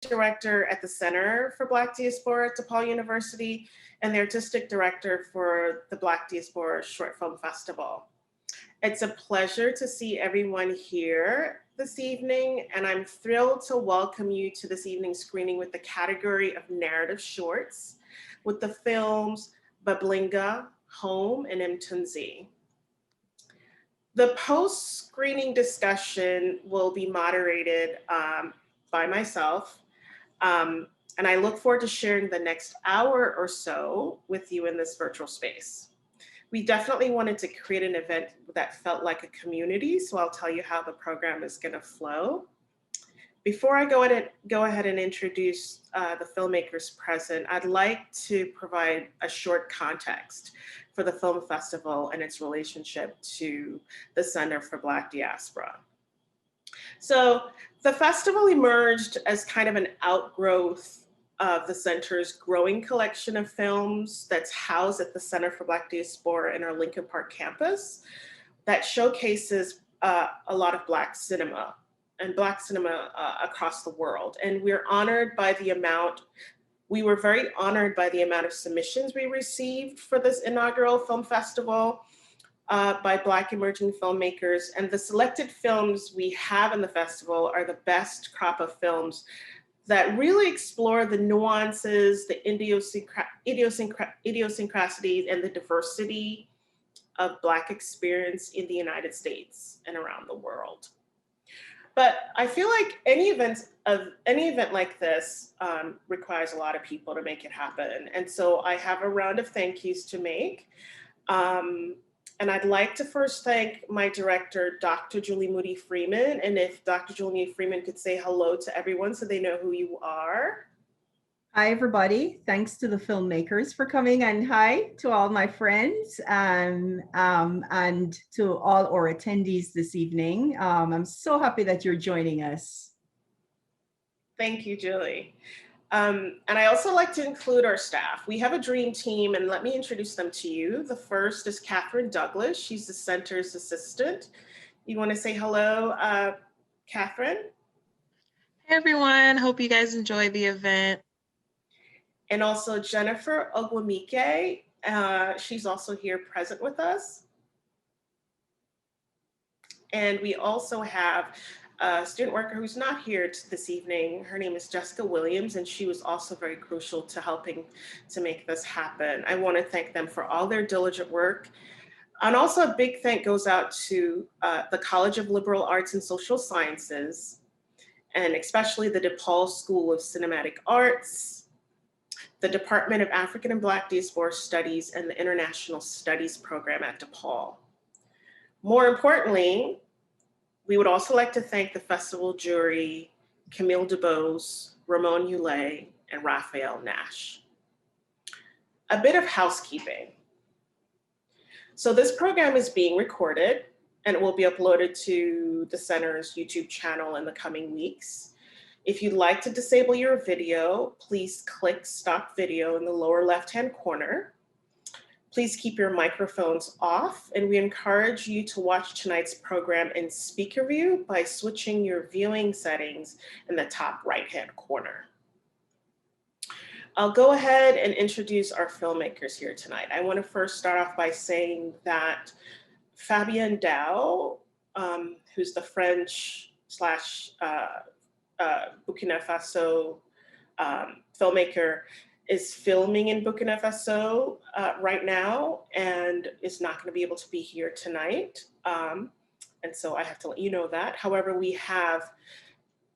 director at the Center for Black Diaspora at DePaul University and the artistic director for the Black Diaspora Short Film Festival. It's a pleasure to see everyone here this evening, and I'm thrilled to welcome you to this evening's screening with the category of narrative shorts with the films Bablinga, Home, and Mtunzi. The post-screening discussion will be moderated by myself, and I look forward to sharing the next hour or so with you in this virtual space. We definitely wanted to create an event that felt like a community, so I'll tell you how the program is going to flow. Before I go ahead and introduce the filmmakers present, I'd like to provide a short context for the film festival and its relationship to the Center for Black Diaspora. So the festival emerged as kind of an outgrowth of the center's growing collection of films that's housed at the Center for Black Diaspora in our Lincoln Park campus that showcases a lot of Black cinema and Black cinema across the world. And we were very honored by the amount of submissions we received for this inaugural film festival by Black emerging filmmakers. And the selected films we have in the festival are the best crop of films that really explore the nuances, the idiosyncrasies, and the diversity of Black experience in the United States and around the world. But I feel like any event like this requires a lot of people to make it happen. And so I have a round of thank yous to make. And I'd like to first thank my director, Dr. Julie Moody Freeman. And if Dr. Julie Moody Freeman could say hello to everyone so they know who you are. Hi, everybody. Thanks to the filmmakers for coming, and hi to all my friends and to all our attendees this evening. I'm so happy that you're joining us. Thank you, Julie. And I also like to include our staff. We have a dream team, and let me introduce them to you. The first is Catherine Douglas. She's the center's assistant. You want to say hello, Catherine? Hey, everyone. Hope you guys enjoy the event. And also Jennifer Ogwumike. She's also here present with us. And we also have a student worker who's not here this evening. Her name is Jessica Williams, and she was also very crucial to helping to make this happen. I want to thank them for all their diligent work. And also a big thank goes out to the College of Liberal Arts and Social Sciences, and especially the DePaul School of Cinematic Arts, the Department of African and Black Diaspora Studies, and the International Studies program at DePaul. More importantly, we would also like to thank the festival jury, Camille DeBose, Ramon Juelle, and Raphael Nash. A bit of housekeeping. So this program is being recorded and it will be uploaded to the center's YouTube channel in the coming weeks. If you'd like to disable your video, please click Stop Video in the lower left-hand corner. Please keep your microphones off, and we encourage you to watch tonight's program in speaker view by switching your viewing settings in the top right-hand corner. I'll go ahead and introduce our filmmakers here tonight. I want to first start off by saying that Fabien Dao, who's the French / Burkina Faso filmmaker, is filming in Burkina Faso right now and is not going to be able to be here tonight. And so I have to let you know that. However, we have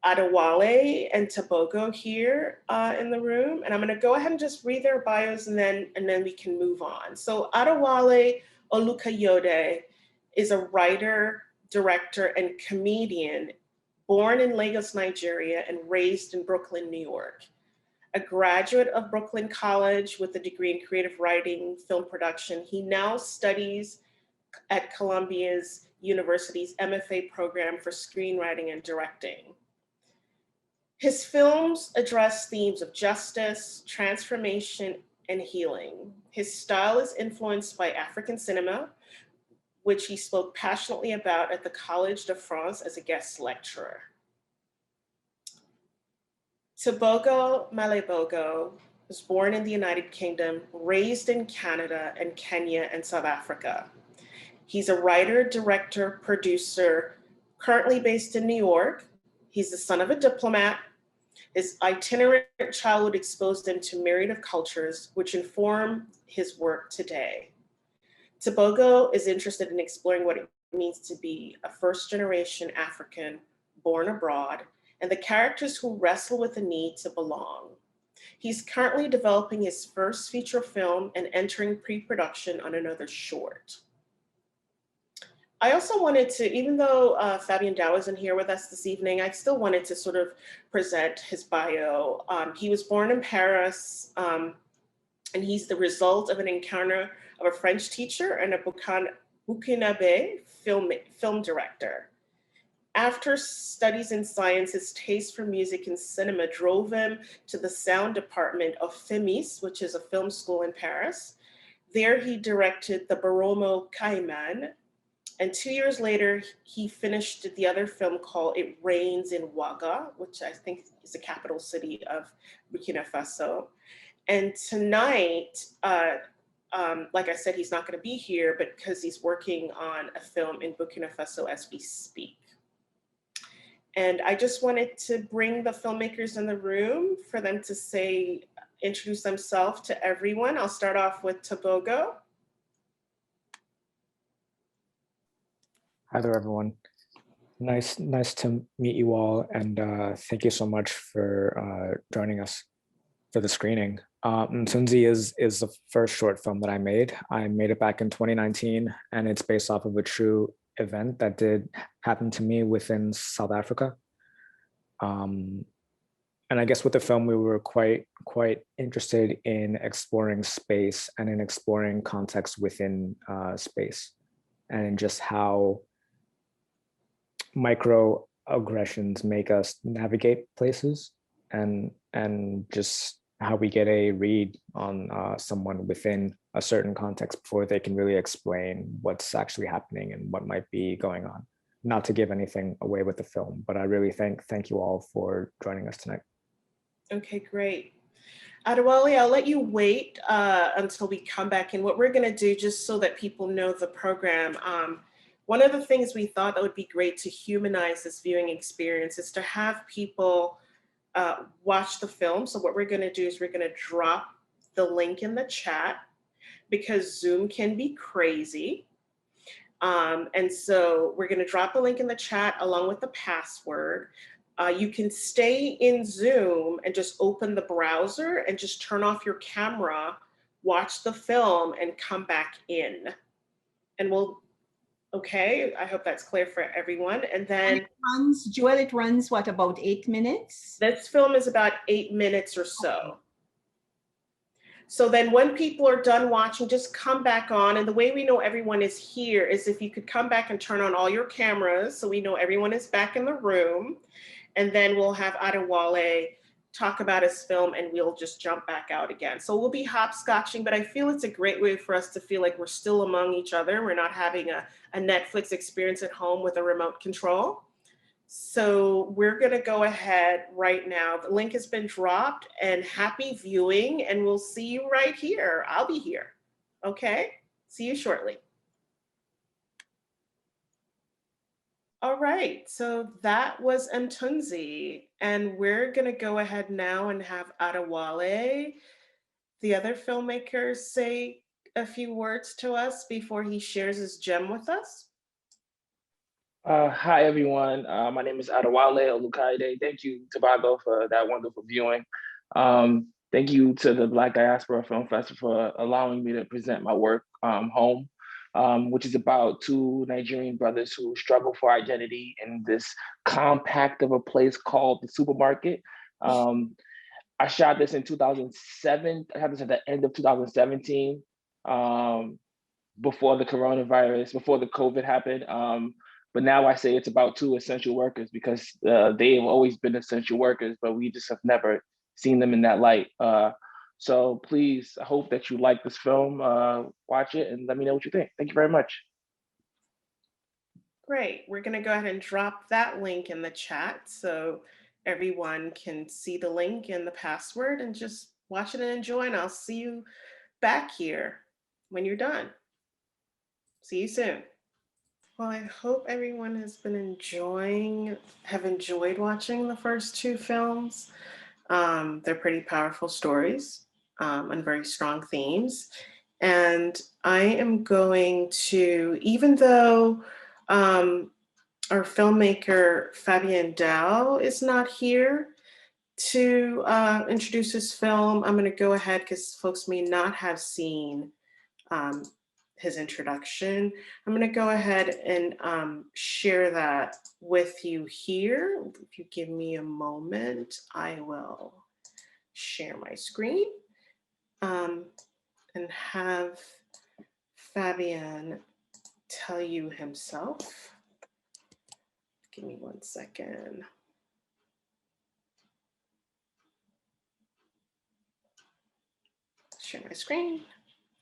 Adewale and Tobogo here in the room, and I'm going to go ahead and just read their bios and then we can move on. So Adewale Olukayode is a writer, director, and comedian born in Lagos, Nigeria, and raised in Brooklyn, New York. A graduate of Brooklyn College with a degree in creative writing, film production, he now studies at Columbia University's MFA program for screenwriting and directing. His films address themes of justice, transformation, and healing. His style is influenced by African cinema, which he spoke passionately about at the Collège de France as a guest lecturer. Tebogo Malebogo was born in the United Kingdom, raised in Canada and Kenya and South Africa. He's a writer, director, producer, currently based in New York. He's the son of a diplomat. His itinerant childhood exposed him to myriad of cultures, which inform his work today. Tebogo is interested in exploring what it means to be a first-generation African born abroad and the characters who wrestle with the need to belong. He's currently developing his first feature film and entering pre-production on another short. I also wanted to, even though Fabien Dao isn't here with us this evening, I still wanted to sort of present his bio. He was born in Paris, and he's the result of an encounter of a French teacher and a Burkinabe film director. After studies in science, his taste for music and cinema drove him to the sound department of FEMIS, which is a film school in Paris. There he directed the Boromo caïman, and 2 years later, he finished the other film called It Rains in Ouaga, which I think is the capital city of Burkina Faso. And tonight, like I said, he's not going to be here, but because he's working on a film in Burkina Faso as we speak. And I just wanted to bring the filmmakers in the room for them to introduce themselves to everyone. I'll start off with Tebogo. Hi there, everyone. Nice to meet you all, and thank you so much for joining us for the screening. Mtunzi is the first short film that I made. I made it back in 2019, and it's based off of a true event that did happen to me within South Africa. And I guess with the film, we were quite interested in exploring space and in exploring context within space, and in just how microaggressions make us navigate places, and just how we get a read on someone within a certain context before they can really explain what's actually happening and what might be going on. Not to give anything away with the film, but I really thank you all for joining us tonight. Okay, great. Adewale, I'll let you wait until we come back. And what we're going to do, just so that people know the program, one of the things we thought that would be great to humanize this viewing experience is to have people watch the film. So what we're going to do is we're going to drop the link in the chat, because Zoom can be crazy. And so we're going to drop the link in the chat along with the password. You can stay in Zoom and just open the browser and just turn off your camera, watch the film, and come back in. And okay, I hope that's clear for everyone. And then Juelle, it runs what, about 8 minutes? This film is about 8 minutes or so. So then when people are done watching, just come back on. And the way we know everyone is here is if you could come back and turn on all your cameras so we know everyone is back in the room. And then we'll have Adewale talk about his film and we'll just jump back out again. So we'll be hopscotching, but I feel it's a great way for us to feel like we're still among each other. We're not having a Netflix experience at home with a remote control. So we're gonna go ahead right now. The link has been dropped, and happy viewing, and we'll see you right here. I'll be here, okay? See you shortly. All right, so that was Mtunzi, and we're gonna go ahead now and have Adewale, the other filmmaker, say a few words to us before he shares his gem with us. Hi, everyone. My name is Adewale Olukaide. Thank you, Tobago, for that wonderful viewing. Thank you to the Black Diaspora Film Festival for allowing me to present my work, Home, which is about two Nigerian brothers who struggle for identity in this compact of a place called the supermarket. I shot this in 2007. I shot this at the end of 2017, before the coronavirus, before the COVID happened. But now I say it's about two essential workers because they have always been essential workers, but we just have never seen them in that light. So please, I hope that you like this film, watch it, and let me know what you think. Thank you very much. Great, we're gonna go ahead and drop that link in the chat so everyone can see the link and the password and just watch it and enjoy. And I'll see you back here when you're done. See you soon. Well, I hope everyone has been have enjoyed watching the first two films. They're pretty powerful stories and very strong themes. And I am going to, even though our filmmaker Fabien Dao is not here to introduce his film, I'm going to go ahead because folks may not have seen his introduction. I'm going to go ahead and share that with you here. If you give me a moment, I will share my screen and have Fabien tell you himself. Give me 1 second. Share my screen.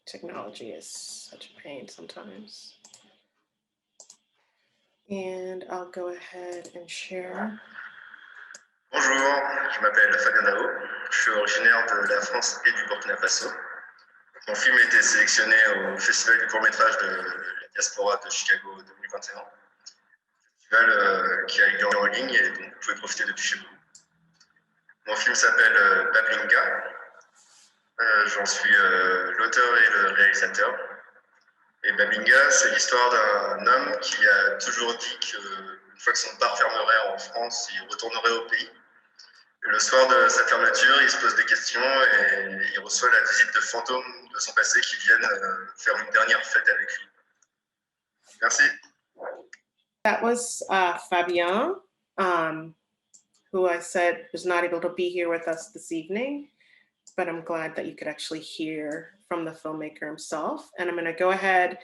Technology is such a pain sometimes. And I'll go ahead and share. Bonjour, je m'appelle Fabien Dao, je suis originaire de la France et du Burkina Faso. Mon film a été sélectionné au festival du court-métrage de la Diaspora de Chicago 2021. Festival qui a lieu en ligne et donc vous pouvez profiter depuis chez vous. Mon film s'appelle Bablinga. J'en suis l'auteur et le réalisateur. Et Bablinga, c'est l'histoire d'un homme qui a toujours dit qu'une fois que son bar fermerait en France, il retournerait au pays. Et le soir de sa fermeture, il se pose des questions et il reçoit la visite de fantômes de son passé qui viennent faire une dernière fête avec lui. Merci. That was Fabien, who I said was not able to be here with us this evening, but I'm glad that you could actually hear from the filmmaker himself. And I'm going to go ahead.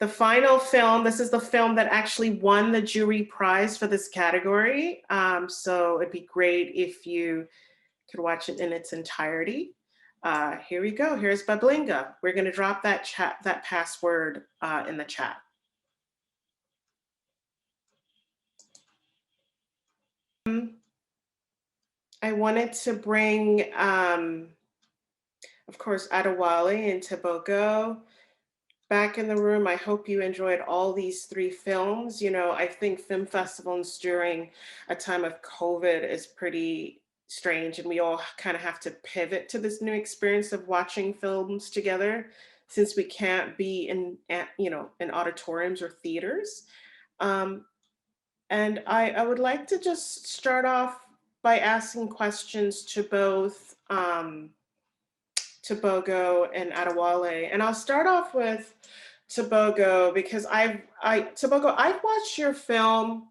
The final film, this is the film that actually won the jury prize for this category. So it'd be great if you could watch it in its entirety. Here we go. Here's Bablinga. We're going to drop that password in the chat. I wanted to bring, of course, Adewale and Tebogo back in the room. I hope you enjoyed all these three films. You know, I think film festivals during a time of COVID is pretty strange, and we all kind of have to pivot to this new experience of watching films together since we can't be in auditoriums or theaters. And I would like to just start off by asking questions to both Tebogo and Adewale. And I'll start off with Tebogo because I've watched your film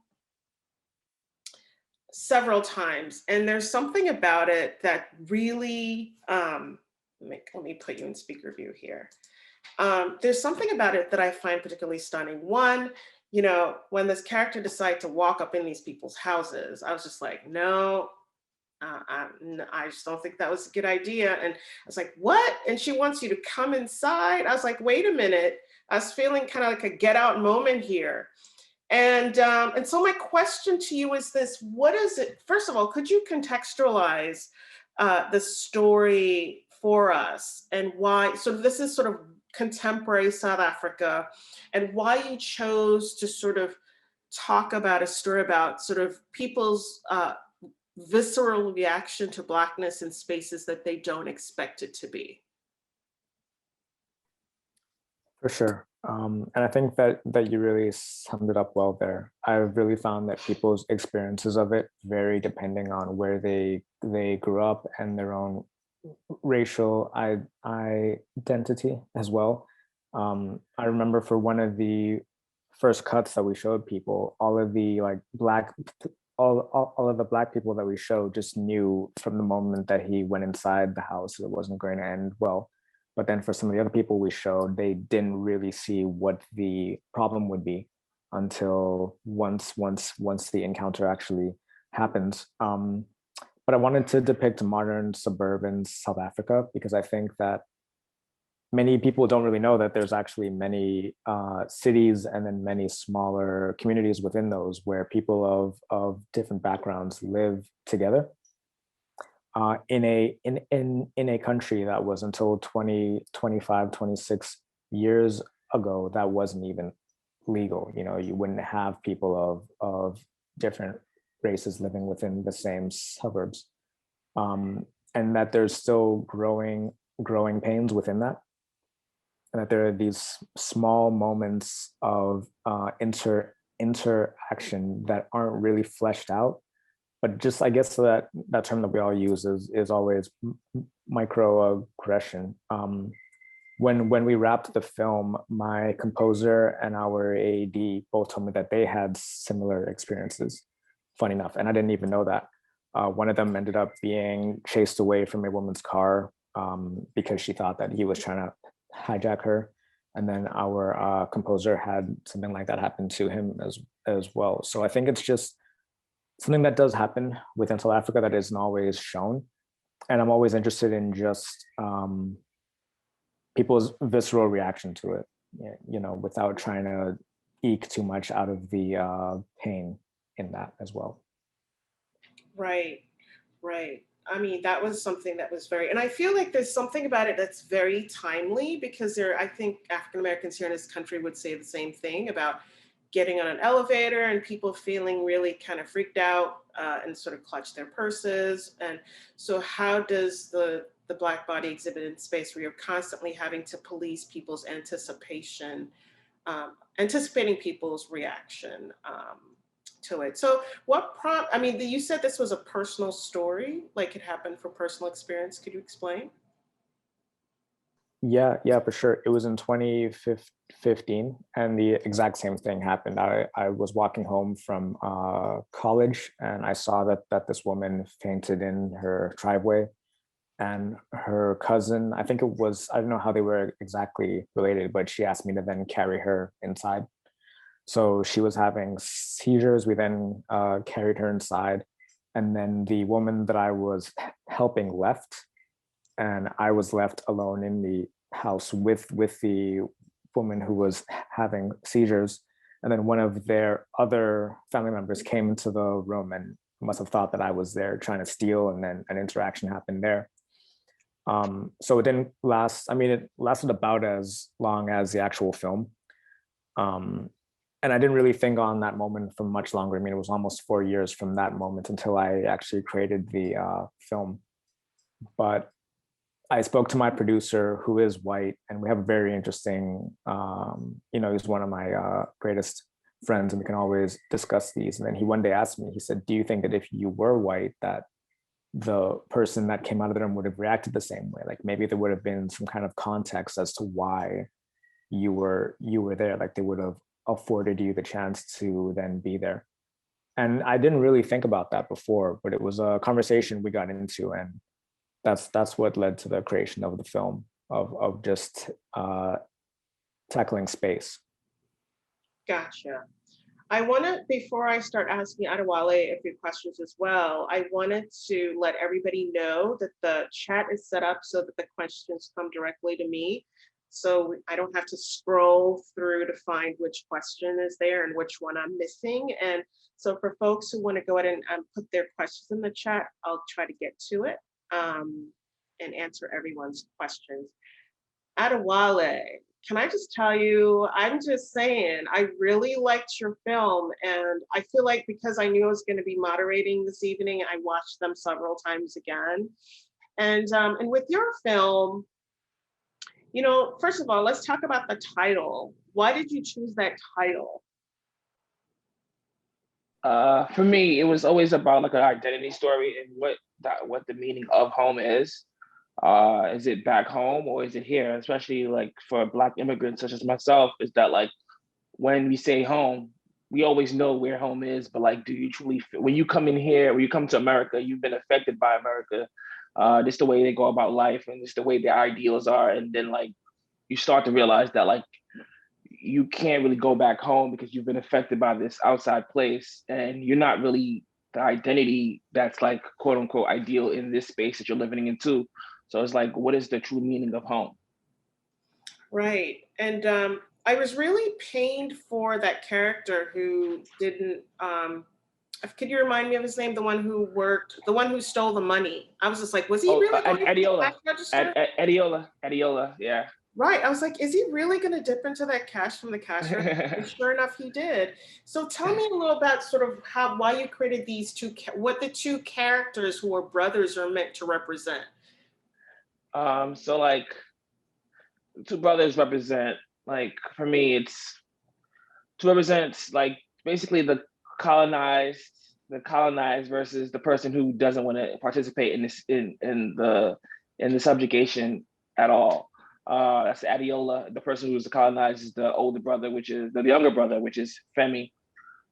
several times, and there's something about it that really, let me put you in speaker view here. There's something about it that I find particularly stunning. One, you know, when this character decided to walk up in these people's houses, I was just like, no, I just don't think that was a good idea. And I was like, what? And she wants you to come inside. I was like, wait a minute. I was feeling kind of like a get out moment here. And so my question to you is this: what is it? First of all, could you contextualize the story for us and why? So this is sort of contemporary South Africa, and why you chose to sort of talk about a story about sort of people's visceral reaction to Blackness in spaces that they don't expect it to be. For sure. And I think that you really summed it up well there. I've really found that people's experiences of it vary depending on where they grew up and their own racial identity as well. I remember for one of the first cuts that we showed people, all of the Black people that we showed just knew from the moment that he went inside the house it wasn't going to end well. But then for some of the other people we showed, they didn't really see what the problem would be until once the encounter actually happens. But I wanted to depict modern suburban South Africa because I think that many people don't really know that there's actually many cities and then many smaller communities within those where people of different backgrounds live together in a country that was until 20, 25, 26 years ago that wasn't even legal. You know, you wouldn't have people of different races living within the same suburbs, and that there's still growing pains within that, and that there are these small moments of interaction that aren't really fleshed out, but just, I guess that term that we all use is always microaggression. When we wrapped the film, my composer and our AD both told me that they had similar experiences, funny enough, and I didn't even know that. One of them ended up being chased away from a woman's car because she thought that he was trying to hijack her. And then our composer had something like that happen to him as well. So I think it's just something that does happen within South Africa that isn't always shown. And I'm always interested in just people's visceral reaction to it, you know, without trying to eke too much out of the pain in that as well. Right, right. I mean, that was something that was very, and I feel like there's something about it that's very timely, because I think African Americans here in this country would say the same thing about getting on an elevator and people feeling really kind of freaked out and sort of clutch their purses. And so how does the Black body exhibit in space where you're constantly having to police people's anticipation, anticipating people's reaction to it? So I mean, you said this was a personal story, like it happened from personal experience. Could you explain? Yeah, for sure. It was in 2015, and the exact same thing happened. I was walking home from college, and I saw that this woman fainted in her driveway, and her cousin, I think it was, I don't know how they were exactly related, but she asked me to then carry her inside. So she was having seizures. We then carried her inside, and then the woman that I was helping left, and I was left alone in the house with the woman who was having seizures. And then one of their other family members came into the room and must have thought that I was there trying to steal, and then an interaction happened there. So it didn't last. I mean, it lasted about as long as the actual film. And I didn't really think on that moment for much longer. I mean, it was almost 4 years from that moment until I actually created the film. But I spoke to my producer, who is white, and we have a very interesting, you know, he's one of my greatest friends, and we can always discuss these. And then he one day asked me, he said, do you think that if you were white, that the person that came out of the room would have reacted the same way? Like maybe there would have been some kind of context as to why you were there, like they would have afforded you the chance to then be there. And I didn't really think about that before, but it was a conversation we got into, and that's what led to the creation of the film, of just tackling space. Gotcha. I want to, before I start asking Adewale a few questions as well, I wanted to let everybody know that the chat is set up so that the questions come directly to me. So I don't have to scroll through to find which question is there and which one I'm missing. And so for folks who want to go ahead and put their questions in the chat, I'll try to get to it and answer everyone's questions. Adewale, can I just tell you, I'm just saying, I really liked your film, and I feel like because I knew I was going to be moderating this evening, I watched them several times again. And with your film, you know, first of all, let's talk about the title. Why did you choose that title? For me, it was always about like an identity story and what the meaning of home is. Is it back home or is it here? Especially like for Black immigrants such as myself, is that like when we say home, we always know where home is, but like, do you truly, when you come in here, when you come to America, you've been affected by America. Just the way they go about life and just the way their ideals are. And then like, you start to realize that like, you can't really go back home because you've been affected by this outside place, and you're not really the identity that's like quote unquote ideal in this space that you're living into. So it's like, what is the true meaning of home? Right. And I was really pained for that character who didn't, could you remind me of his name? The one who stole the money. I was just like, was he Oh, really going to the Adiola, cash register? Adiola, yeah. Right. I was like, is he really going to dip into that cash from the cash register? And sure enough, he did. So tell me a little about sort of why you created these what the two characters who are brothers are meant to represent. So like, two brothers represent, like, for me, it's to represent like basically the colonized versus the person who doesn't want to participate in this in the subjugation at all. That's Adiola. The person who's the colonized is the older brother, which is the younger brother, which is Femi.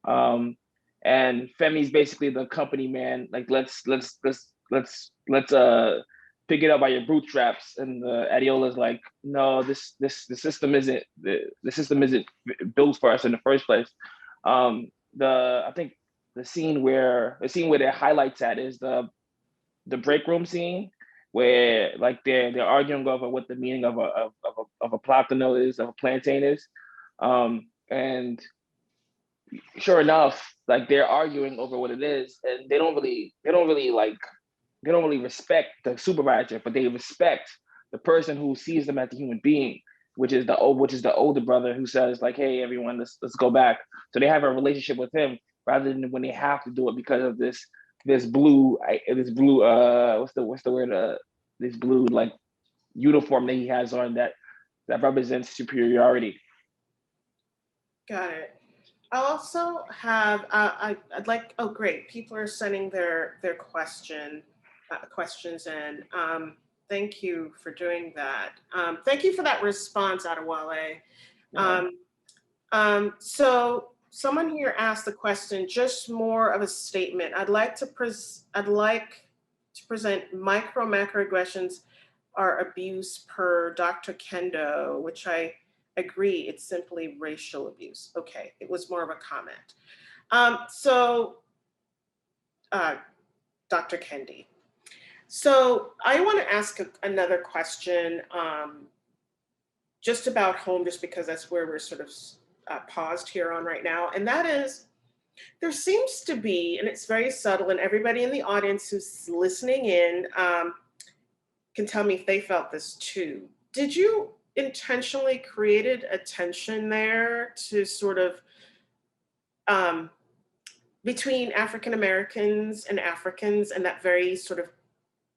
And Femi's basically the company man. Like let's pick it up by your bootstraps. And Adiola's like, no, the system isn't the system isn't built for us in the first place. I think the scene where that highlights that is the break room scene where like they're arguing over what the meaning of a plátano is, of a plantain is, and sure enough, like they're arguing over what it is, and they don't really respect the supervisor, but they respect the person who sees them as a human being, which is the older brother who says like, hey everyone, let's go back. So they have a relationship with him rather than when they have to do it because of this blue what's the word, this blue like uniform that he has on that represents superiority. Got it. I also have, I'd like, oh great, people are sending their questions in. Thank you for doing that. Thank you for that response, Adewale. So someone here asked the question, just more of a statement. I'd like to present macroaggressions are abuse per Dr. Kendo, which I agree, it's simply racial abuse. Okay, it was more of a comment. Dr. Kendi. So I want to ask another question just about home, just because that's where we're sort of paused here on right now. And that is, there seems to be, and it's very subtle, and everybody in the audience who's listening in can tell me if they felt this too. Did you intentionally created a tension there to sort of between African Americans and Africans, and that very sort of,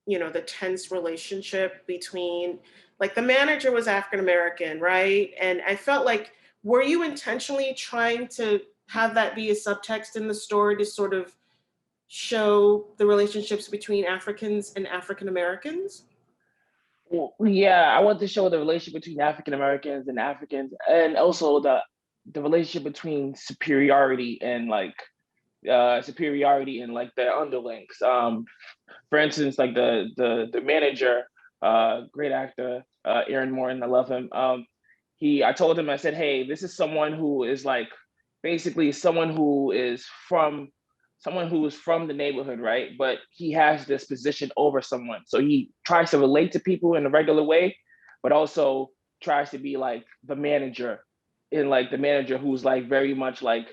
you know, the tense relationship between, like the manager was African American, right? And I felt like, were you intentionally trying to have that be a subtext in the story to sort of show the relationships between Africans and African Americans? Well, yeah, I want to show the relationship between African Americans and Africans, and also the relationship between superiority and like their underlings. For instance, like the manager, great actor, Aaron Morton, I love him. I told him, I said, hey, this is someone who is like basically someone who is from the neighborhood, right? But he has this position over someone. So he tries to relate to people in a regular way, but also tries to be like the manager, who's like very much like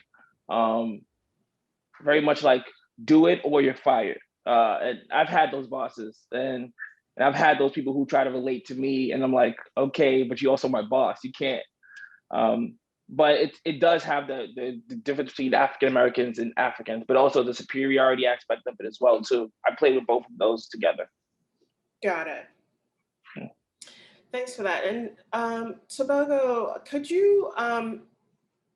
do it or you're fired. And I've had those bosses, and I've had those people who try to relate to me, and I'm like, okay, but you're also my boss. You can't. But it does have the difference between African Americans and Africans, but also the superiority aspect of it as well too. I played with both of those together. Got it. Thanks for that. And Tobago, could you,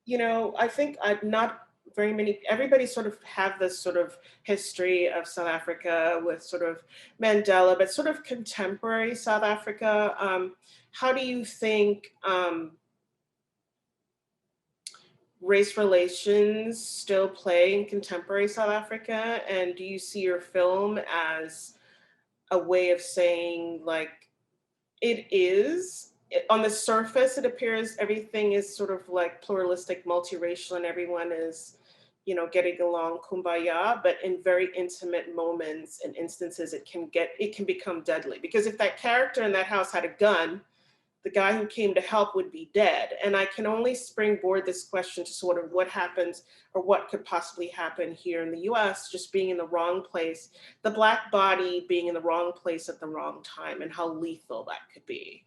you know, I think not very many, everybody sort of have this sort of history of South Africa with sort of Mandela, but sort of contemporary South Africa. How do you think race relations still play in contemporary South Africa? And do you see your film as a way of saying, like, on the surface, it appears everything is sort of like pluralistic, multiracial, and everyone is, you know, getting along kumbaya, but in very intimate moments and instances, it can become deadly. Because if that character in that house had a gun, the guy who came to help would be dead. And I can only springboard this question to sort of what happens or what could possibly happen here in the US, just being in the wrong place, the Black body being in the wrong place at the wrong time, and how lethal that could be.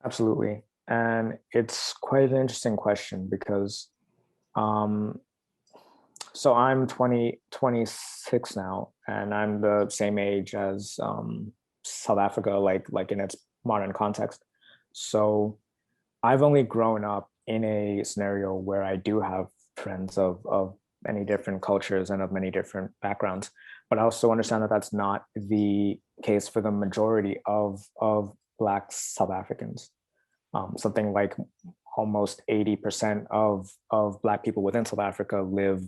Absolutely. And it's quite an interesting question because, so I'm 26 now, and I'm the same age as South Africa, like in its modern context. So I've only grown up in a scenario where I do have friends of many different cultures and of many different backgrounds, but I also understand that that's not the case for the majority of Black South Africans. Something like almost 80% of Black people within South Africa live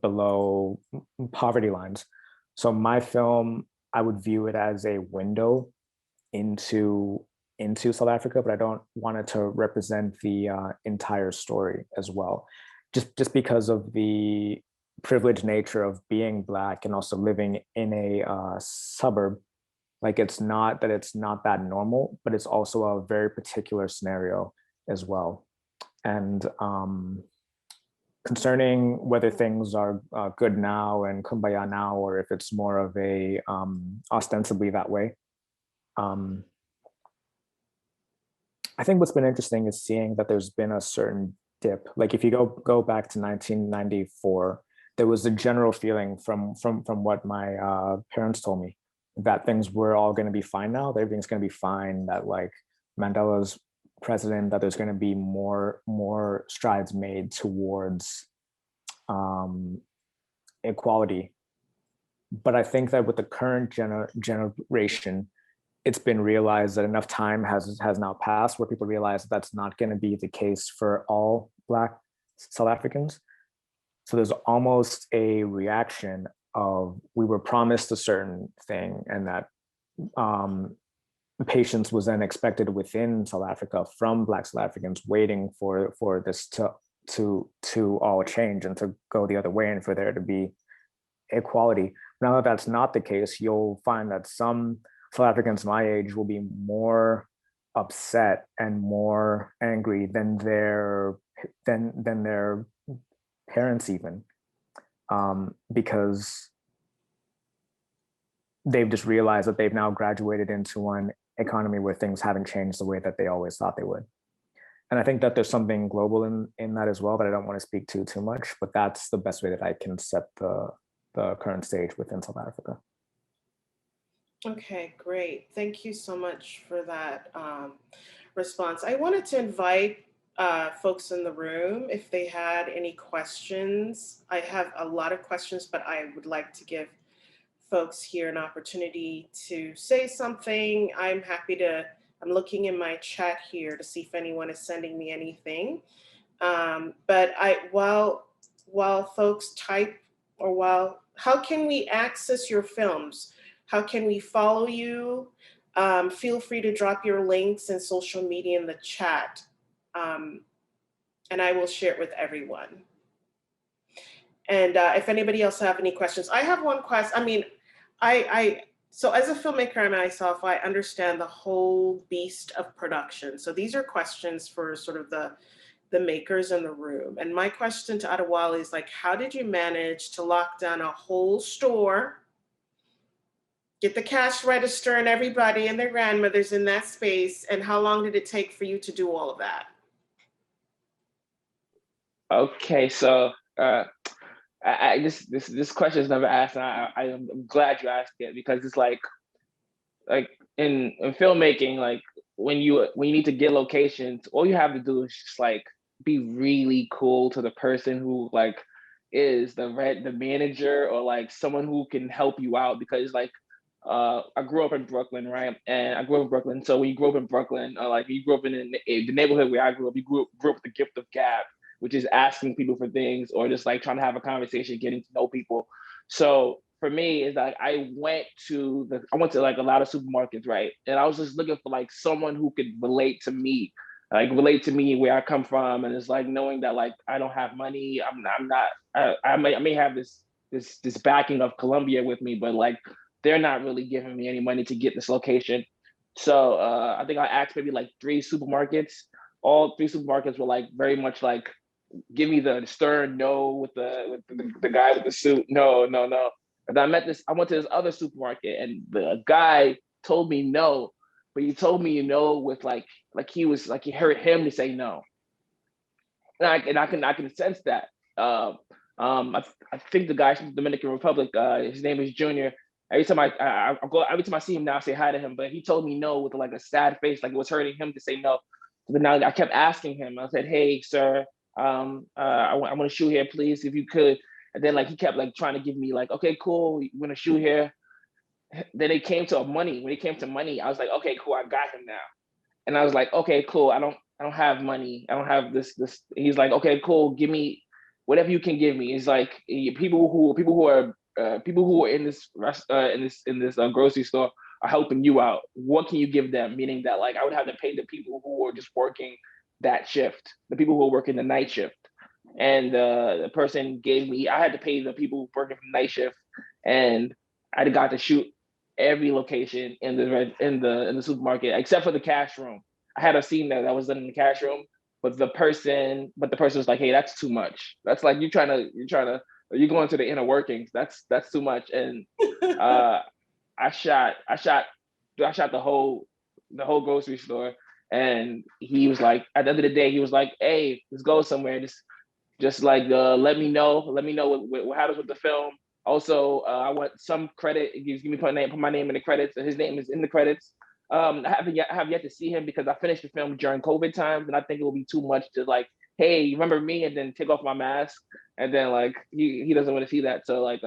below poverty lines. So my film, I would view it as a window into South Africa, but I don't want it to represent the entire story as well. Just because of the privileged nature of being Black and also living in a suburb. Like it's not that normal, but it's also a very particular scenario as well. And concerning whether things are good now and kumbaya now, or if it's more of a ostensibly that way. I think what's been interesting is seeing that there's been a certain dip. Like if you go back to 1994, there was a general feeling from what my parents told me that things were all going to be fine now, that everything's going to be fine, that like Mandela's president, that there's going to be more strides made towards equality. But I think that with the current generation, it's been realized that enough time has now passed where people realize that that's not going to be the case for all Black South Africans. So there's almost a reaction of we were promised a certain thing, and that patience was then expected within South Africa from Black South Africans, waiting for this to all change and to go the other way and for there to be equality. Now that that's not the case, you'll find that some South Africans my age will be more upset and more angry than their parents even, because they've just realized that they've now graduated into an economy where things haven't changed the way that they always thought they would. And I think that there's something global in that as well that I don't want to speak to too much, but that's the best way that I can set the current stage within South Africa. Okay, great. Thank you so much for that response. I wanted to invite folks in the room if they had any questions. I have a lot of questions, but I would like to give folks here an opportunity to say something. I'm looking in my chat here to see if anyone is sending me anything. But while folks type, or how can we access your films? How can we follow you? Feel free to drop your links and social media in the chat, and I will share it with everyone. And if anybody else have any questions, I have one question. I mean, so as a filmmaker myself, I understand the whole beast of production. So these are questions for sort of the makers in the room. And my question to Adewale is like, how did you manage to lock down a whole store, get the cash register and everybody and their grandmothers in that space? And how long did it take for you to do all of that? Okay, so this question is never asked, and I'm glad you asked it, because it's like in filmmaking, like when you need to get locations, all you have to do is just like be really cool to the person who like is the manager, or like someone who can help you out, because like I grew up in Brooklyn, right? And so when you grew up in Brooklyn, like you grew up in the neighborhood where I grew up, you grew up with the gift of gab, which is asking people for things, or just like trying to have a conversation, getting to know people. So for me, it's like I went to like a lot of supermarkets, right? And I was just looking for like someone who could relate to me where I come from. And it's like knowing that like I don't have money, I may have this backing of Colombia with me, but like they're not really giving me any money to get this location. So I think I asked maybe like 3 supermarkets. All 3 supermarkets were like very much like, give me the stern no with the guy with the suit. No, no, no. And I went to this other supermarket and the guy told me no, but he told me no with like he was like, he heard him to say no. And I can sense that. I think the guy from the Dominican Republic, his name is Junior. Every time every time I see him now, I say hi to him. But he told me no with like a sad face, like it was hurting him to say no. But now I kept asking him. I said, "Hey, sir, I want to shoot here, please, if you could." And then like he kept like trying to give me like, "Okay, cool, you want to shoot here." Then it came to money. When it came to money, I was like, "Okay, cool, I got him now." And I was like, "Okay, cool, I don't have money. I don't have this. He's like, "Okay, cool, give me whatever you can give me." It's like people who are in this grocery store are helping you out. What can you give them? Meaning that like I would have to pay the people who are just working that shift, the people who are working the night shift. And the person gave me, I had to pay the people working from night shift, and I got to shoot every location in the supermarket except for the cash room. I had a scene that was done in the cash room, but the person was like, "Hey, that's too much. That's like you're going to the inner workings. That's too much." And I shot the whole grocery store, and he was like, at the end of the day, he was like, "Hey, let's go somewhere. Just like let me know what happens with the film. Also, I want some credit. Give me put my name in the credits. His name is in the credits." I have yet to see him because I finished the film during COVID times, and I think it will be too much to like, "Hey, you remember me?" and then take off my mask, and then like he doesn't want to see that. So like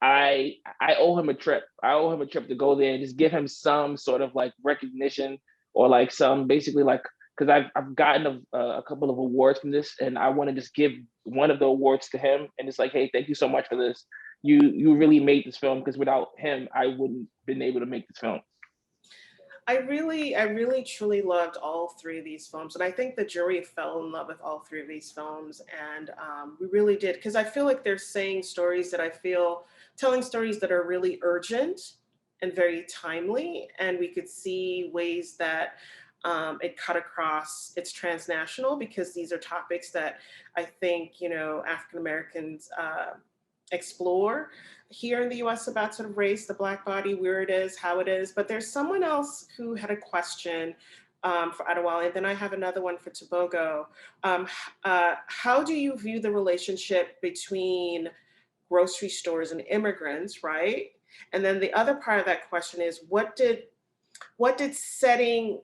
I owe him a trip. I owe him a trip to go there and just give him some sort of like recognition, or like some basically like, because I've gotten a couple of awards from this, and I want to just give one of the awards to him, and it's like, "Hey, thank you so much for this. You really made this film, because without him, I wouldn't been able to make this film." I really truly loved all 3 of these films. And I think the jury fell in love with all 3 of these films. And we really did, because I feel like they're saying stories that telling stories that are really urgent and very timely. And we could see ways that it cut across, it's transnational, because these are topics that I think, African Americans explore here in the US about sort of race, the Black body, where it is, how it is. But there's someone else who had a question for Adewale, and then I have another one for Tobogo. How do you view the relationship between grocery stores and immigrants, right? And then the other part of that question is, what did setting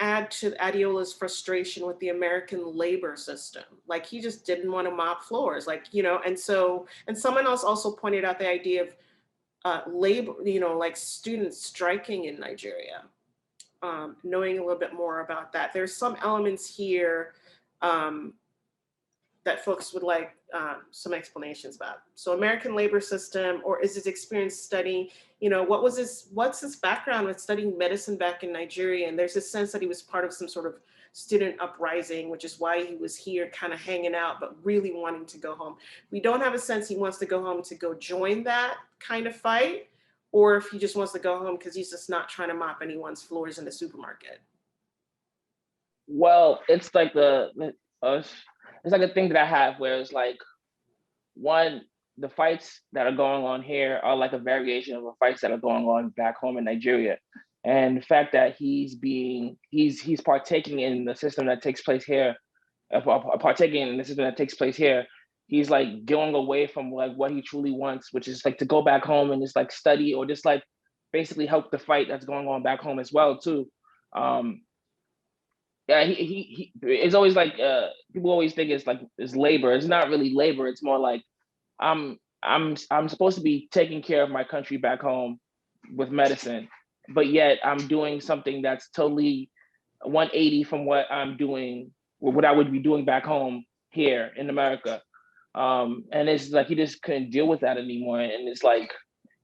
add to Adeola's frustration with the American labor system? Like, he just didn't want to mop floors, like, and someone else also pointed out the idea of labor, like students striking in Nigeria. Knowing a little bit more about that. There's some elements here that folks would like some explanations about. So American labor system, or is his experience studying, what's his background with studying medicine back in Nigeria? And there's a sense that he was part of some sort of student uprising, which is why he was here kind of hanging out, but really wanting to go home. We don't have a sense he wants to go home to go join that kind of fight, or if he just wants to go home because he's just not trying to mop anyone's floors in the supermarket. Well, it's like it's like a thing that I have where it's like, one, the fights that are going on here are like a variation of the fights that are going on back home in Nigeria. And the fact that he's partaking in the system that takes place here, he's like going away from like what he truly wants, which is like to go back home and just like study, or just like basically help the fight that's going on back home as well too. Yeah, it's always like people always think it's labor. It's not really labor. It's more like I'm supposed to be taking care of my country back home with medicine, but yet I'm doing something that's totally 180 from what I'm doing, what I would be doing back home here in America. And it's like he just couldn't deal with that anymore, and it's like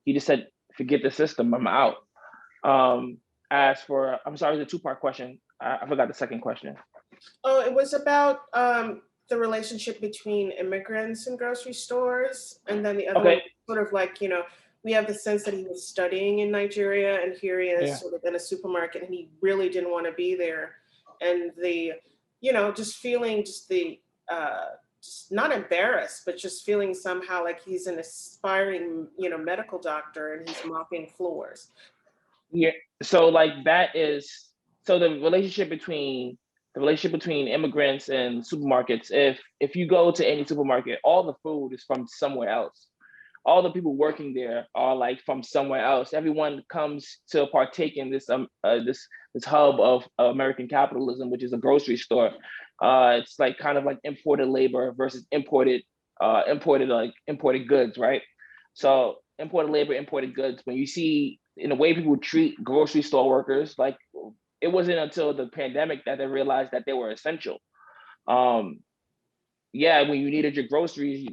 he just said, "Forget the system. I'm out." As for, I'm sorry, it's a 2-part question. I forgot the second question. Oh, it was about the relationship between immigrants and grocery stores. And then the other one, sort of like, we have the sense that he was studying in Nigeria, and here he is Yeah. sort of in a supermarket, and he really didn't want to be there. And the, you know, just feeling just the, just not embarrassed, but just feeling somehow like he's an aspiring, you know, medical doctor and he's mopping floors. Yeah. So like that is, so the relationship between immigrants and supermarkets, if you go to any supermarket, all the food is from somewhere else. All the people working there are like from somewhere else. Everyone comes to partake in this this hub of American capitalism, which is a grocery store. It's like kind of like imported labor versus imported goods, right? So imported labor, imported goods. When you see in the way people treat grocery store workers, like it wasn't until the pandemic that they realized that they were essential. Yeah, when you needed your groceries,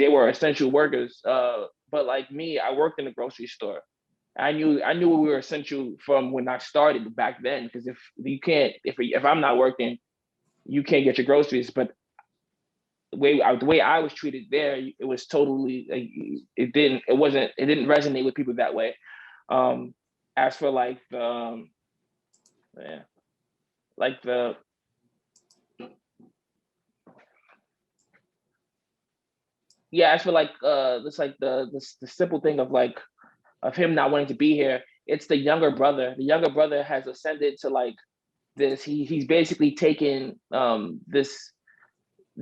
they were essential workers. But like me, I worked in a grocery store. I knew we were essential from when I started back then. Because if I'm not working, you can't get your groceries. But the way I was treated there, it was totally like, it didn't resonate with people that way. As for like the like the yeah, as for like this like the simple thing of like of him not wanting to be here, it's the younger brother. The younger brother has ascended to like this. He's basically taken this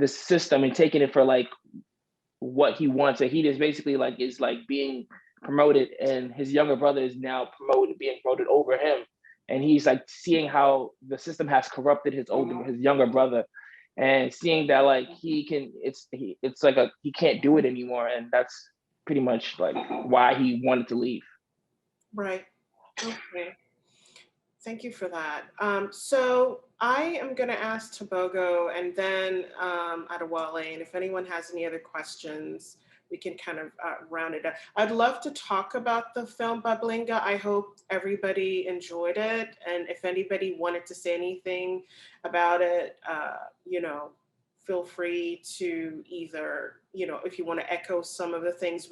system and taking it for like what he wants. And he just basically like is like being promoted, and his younger brother is now being promoted over him. And he's like seeing how the system has corrupted his younger brother, and seeing that like he can't do it anymore. And that's pretty much like why he wanted to leave. Right. Okay. Thank you for that. So I am going to ask Tobogo and then Adewale, and if anyone has any other questions, we can kind of round it up. I'd love to talk about the film Bablinga. I hope everybody enjoyed it. And if anybody wanted to say anything about it, you know, feel free to either, you know, if you want to echo some of the things.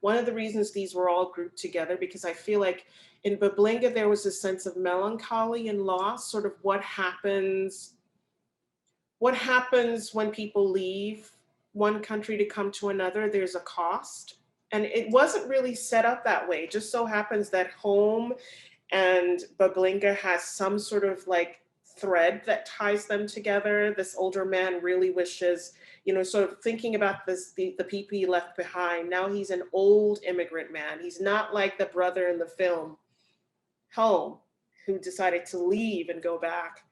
One of the reasons these were all grouped together, because I feel like in Bablinga, there was a sense of melancholy and loss, sort of what happens when people leave one country to come to another. There's a cost. And it wasn't really set up that way. It just so happens that Home and Bablinga has some sort of like thread that ties them together. This older man really wishes, you know, sort of thinking about this, the people he left behind. Now he's an old immigrant man. He's not like the brother in the film Home, who decided to leave and go back,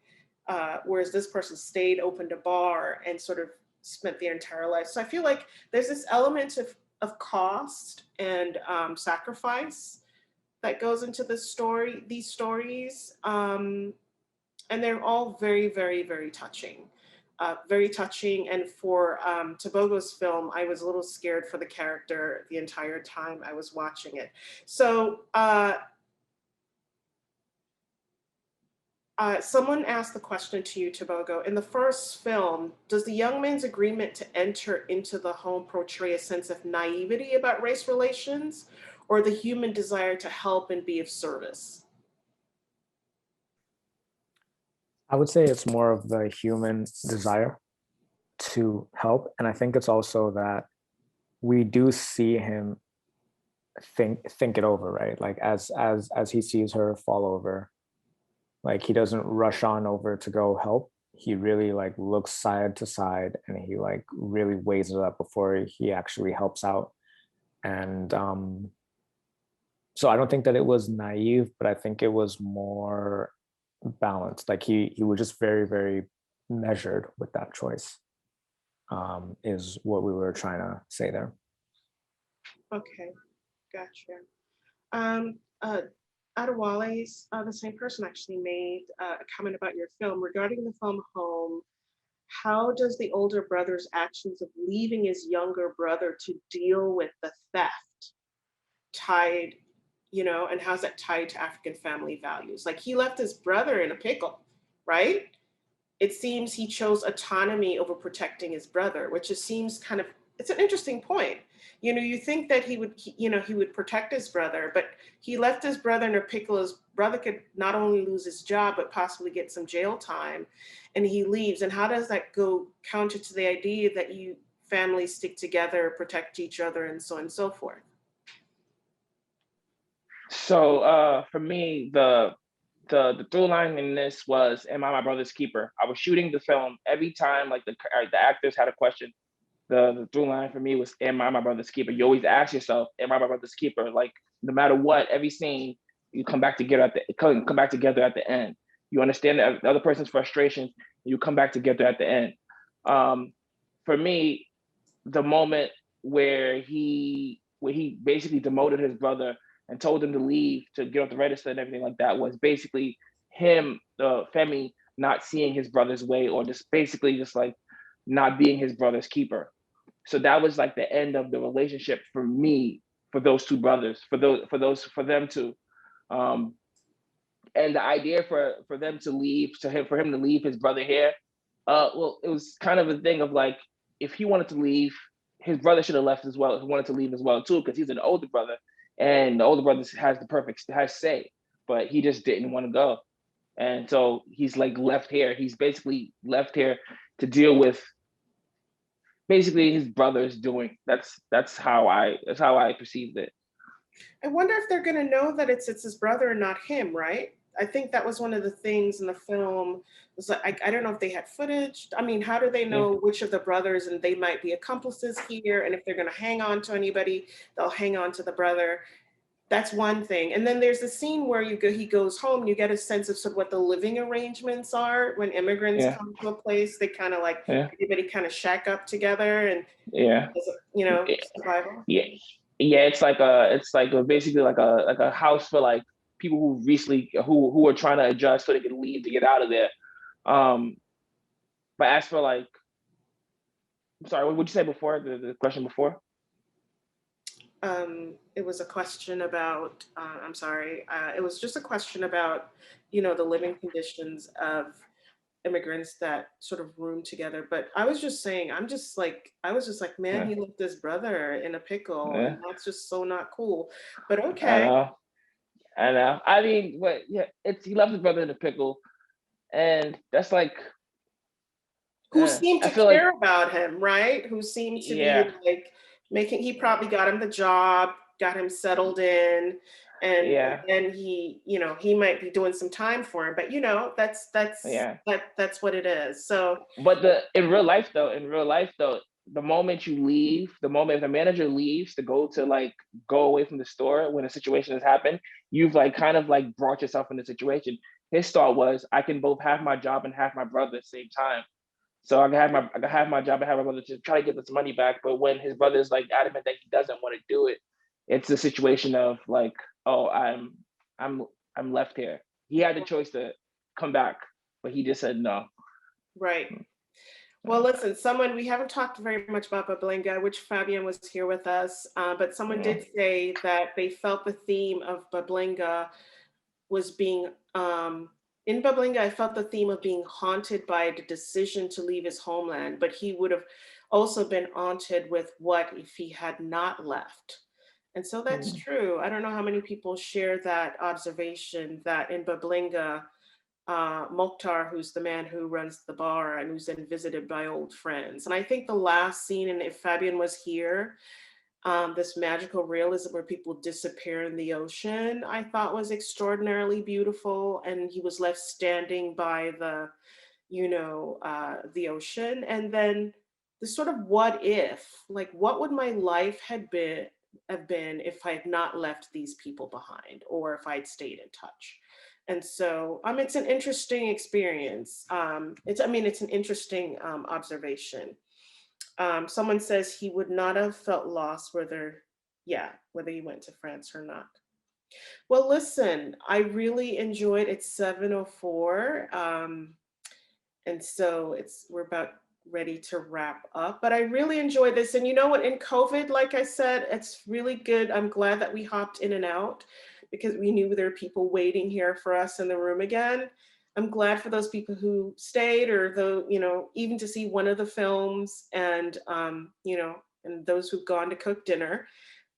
whereas this person stayed, opened a bar, and sort of spent their entire life. So I feel like there's this element of cost and sacrifice that goes into these stories, and they're all very, very, very touching. Very touching. And for Tobogo's film, I was a little scared for the character the entire time I was watching it. So someone asked the question to you, Tobogo. In the first film, does the young man's agreement to enter into the home portray a sense of naivety about race relations, or the human desire to help and be of service? I would say it's more of the human desire to help. And I think it's also that we do see him think it over, right? Like as he sees her fall over, like he doesn't rush on over to go help. He really like looks side to side, and he like really weighs it up before he actually helps out. And so I don't think that it was naive, but I think it was more balanced. Like he was just very, very measured with that choice, is what we were trying to say there. Okay, gotcha. Adewale's, the same person actually made a comment about your film. Regarding the film Home, how does the older brother's actions of leaving his younger brother to deal with the theft tied, you know, and how's that tied to African family values? Like he left his brother in a pickle, right? It seems he chose autonomy over protecting his brother, which just seems kind of it's an interesting point. You know, you think that he would protect his brother, but he left his brother in a pickle. His brother could not only lose his job, but possibly get some jail time, and he leaves. And how does that go counter to the idea that you families stick together, protect each other, and so on and so forth? So for me, the through line in this was, am I my brother's keeper? I was shooting the film every time, like the actors had a question. The through line for me was, am I my brother's keeper? You always ask yourself, am I my brother's keeper? Like no matter what, every scene you come back together come back together at the end. You understand the other person's frustrations, you come back together at the end. For me, the moment where he basically demoted his brother and told him to leave to get off the register and everything like that was basically him, Femi, not seeing his brother's way, or just basically just like not being his brother's keeper. So that was like the end of the relationship for me, for those two brothers, for them to, and the idea for them to leave, for him to leave his brother here, well, it was kind of a thing of like, if he wanted to leave, his brother should have left as well. He wanted to leave as well too, because he's an older brother, and the older brother has say, but he just didn't want to go, and so he's like left here. He's basically left here to deal with basically his brother's doing. That's how I perceived it. I wonder if they're going to know that it's his brother and not him, right? I think that was one of the things in the film. Was like, I don't know if they had footage. I mean, how do they know which of the brothers, and they might be accomplices here, and if they're going to hang on to anybody, they'll hang on to the brother. That's one thing. And then there's the scene where he goes home, and you get a sense of sort of what the living arrangements are when immigrants come to a place. They kind of like everybody kind of shack up together, and you know, survival. It's like basically like a house for like people who recently who are trying to adjust so they can leave to get out of there. But as for like, I'm sorry, what would you say before the question before? It was a question about, I'm sorry, it was just a question about, you know, the living conditions of immigrants that sort of room together. But I was just saying, I was just like, man, he left his brother in a pickle, and that's just so not cool. But okay. I know. I mean, but yeah, he left his brother in a pickle, and that's like, who seemed to care about him, right? Who seemed to be like he probably got him the job, got him settled in, and then he, you know, he might be doing some time for him, but you know, that's what it is. So, but in real life though, the moment you leave, if the manager leaves to go away from the store when a situation has happened, you've like kind of like brought yourself in the situation. His thought was, I can both have my job and have my brother at the same time. So I can have my job and have my brother to try to get this money back. But when his brother is like adamant that he doesn't want to do it, it's a situation of like, oh, I'm left here. He had the choice to come back, but he just said no. Right. Well, listen, we haven't talked very much about Bablinga, which Fabien was here with us, but someone did say that they felt the theme of Bablinga was being, in Bablinga, I felt the theme of being haunted by the decision to leave his homeland, but he would have also been haunted with what if he had not left. And so that's true. I don't know how many people share that observation that in Bablinga, Moktar, who's the man who runs the bar and who's then visited by old friends. And I think the last scene, and if Fabien was here, this magical realism where people disappear in the ocean, I thought was extraordinarily beautiful. And he was left standing by the, you know, the ocean. And then the sort of what if, like, what would my life have been if I had not left these people behind, or if I'd stayed in touch. And so it's an interesting experience. It's an interesting observation. Someone says he would not have felt lost whether he went to France or not. Well, listen, I really enjoyed it. It's 7:04. And so we're about ready to wrap up, but I really enjoyed this. And you know what, in COVID, like I said, it's really good. I'm glad that we hopped in and out because we knew there were people waiting here for us in the room again. I'm glad for those people who stayed, or even to see one of the films, and and those who've gone to cook dinner.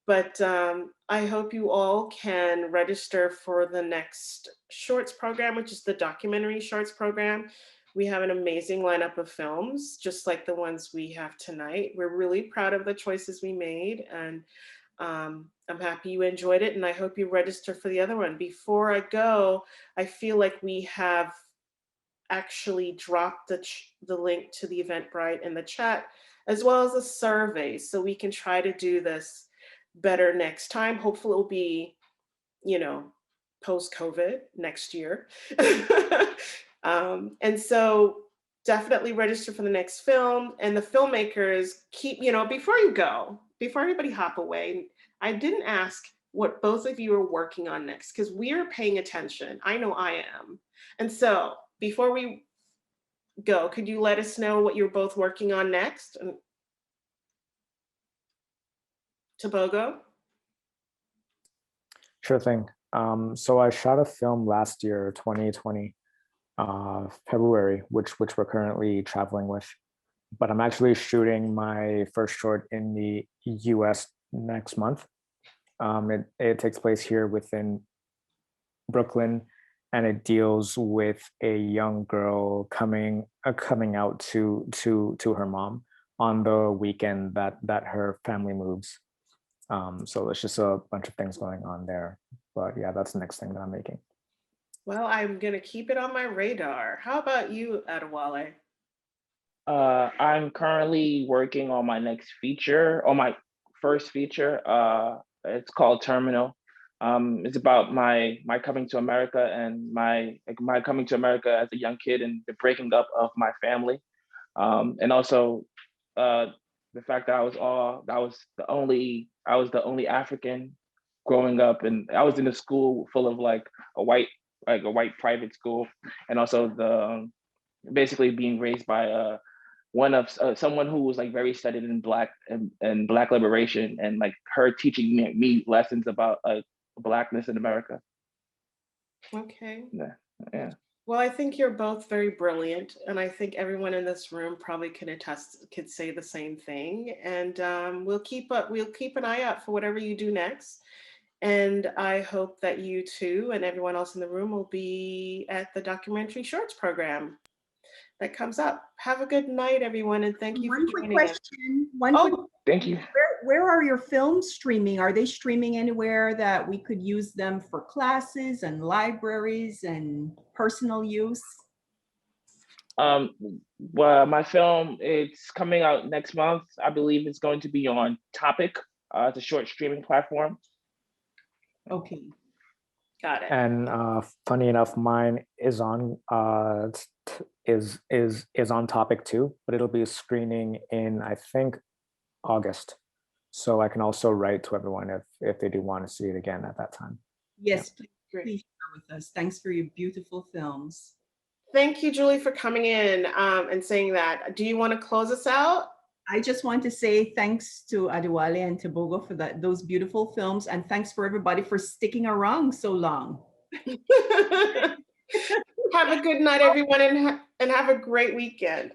But I hope you all can register for the next shorts program, which is the documentary shorts program. We have an amazing lineup of films, just like the ones we have tonight. We're really proud of the choices we made, and I'm happy you enjoyed it, and I hope you register for the other one. Before I go, I feel like we have actually dropped the link to the Eventbrite in the chat, as well as a survey, so we can try to do this better next time. Hopefully it'll be, post-COVID next year. And so definitely register for the next film, and the filmmakers keep, before everybody hop away, I didn't ask what both of you are working on next, because we are paying attention. I know I am. And so before we go, could you let us know what you're both working on next? Tobogo? Sure thing. So I shot a film last year, 2020, February, which we're currently traveling with. But I'm actually shooting my first short in the US next month. It takes place here within Brooklyn, and it deals with a young girl coming out to her mom on the weekend that her family moves. So it's just a bunch of things going on there. But yeah, that's the next thing that I'm making. Well, I'm gonna keep it on my radar. How about you, Adewale? I'm currently working on my next feature, or my first feature. It's called Terminal. It's about my coming to America, and my coming to America as a young kid, and the breaking up of my family, and also the fact that I was the only African growing up, and I was in a school full of a white private school, and also basically being raised by someone who was very studied in black liberation, and her teaching me lessons about blackness in America. Okay. Yeah. Well, I think you're both very brilliant, and I think everyone in this room probably could say the same thing. And we'll keep an eye out for whatever you do next. And I hope that you too and everyone else in the room will be at the documentary shorts program that comes up. Have a good night, everyone, and thank you for joining us. Thank you. Where are your films streaming? Are they streaming anywhere that we could use them for classes and libraries and personal use? Well, my film, it's coming out next month. I believe it's going to be on Topic. It's a short streaming platform. Okay. Got it. And funny enough, mine is on is on Topic too, but it'll be screening in, I think, August. So I can also write to everyone if they do want to see it again at that time. Yes, yeah. Please share with us. Thanks for your beautiful films. Thank you, Julie, for coming in and saying that. Do you want to close us out? I just want to say thanks to Adewale and Tobogo for those beautiful films, and thanks for everybody for sticking around so long. Have a good night, everyone, and have a great weekend.